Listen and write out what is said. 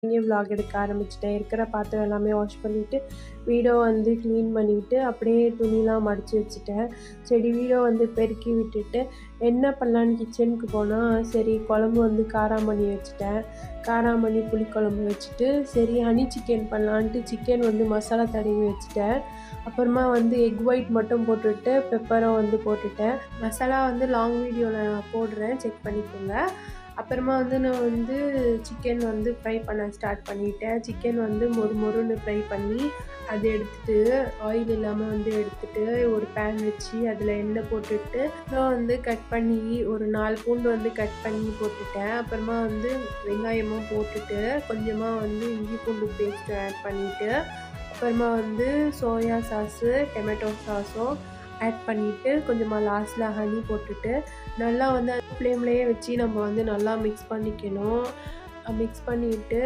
இங்கே விலாக் எடுக்க ஆரம்பிச்சிட்டேன். இருக்கிற பாத்திரம் எல்லாமே வாஷ் பண்ணிவிட்டு வீடை வந்து க்ளீன் பண்ணிவிட்டு அப்படியே துணிலாம் மடித்து வச்சுட்டேன். சரி வீடை வந்து பெருக்கி விட்டுட்டு என்ன பண்ணலான்னு கிச்சனுக்கு போனால் சரி குழம்பு வந்து காராமணி வச்சுட்டேன். காராமணி புளிக்குழம்பு வச்சுட்டு சரி ஹனி சிக்கன் பண்ணலான்ட்டு சிக்கன் வந்து மசாலா தடவி வச்சுட்டேன். அப்புறமா வந்து எக் ஒயிட் மட்டும் போட்டுட்டு பெப்பரும் வந்து போட்டுட்டேன். மசாலா வந்து லாங் வீடியோவில் நான் போடுறேன், செக் பண்ணிக்கோங்க. அப்புறமா வந்து நான் வந்து சிக்கன் வந்து ஃப்ரை பண்ண ஸ்டார்ட் பண்ணிட்டேன். சிக்கன் வந்து மொறுன்னு ஃப்ரை பண்ணி அதை எடுத்துட்டு ஆயில் இல்லாமல் வந்து எடுத்துட்டு ஒரு பேன் வச்சு அதில் எண்ணெய் போட்டுட்டு நான் வந்து கட் பண்ணி ஒரு 4 பூண்டு வந்து கட் பண்ணி போட்டுட்டேன். அப்புறமா வந்து வெங்காயமும் போட்டுட்டு கொஞ்சமாக வந்து இஞ்சி பூண்டு பேஸ்ட்டு ஆட் பண்ணிவிட்டு அப்புறமா வந்து சோயா சாஸு டொமேட்டோ சாஸும் ஆட் பண்ணிவிட்டு கொஞ்சமாக லாஸ்ட்டில் ஹனி போட்டுட்டு நல்லா வந்து ஃப்ளேம்லேயே வச்சு நம்ம வந்து நல்லா மிக்ஸ் பண்ணிக்கணும். மிக்ஸ் பண்ணிவிட்டு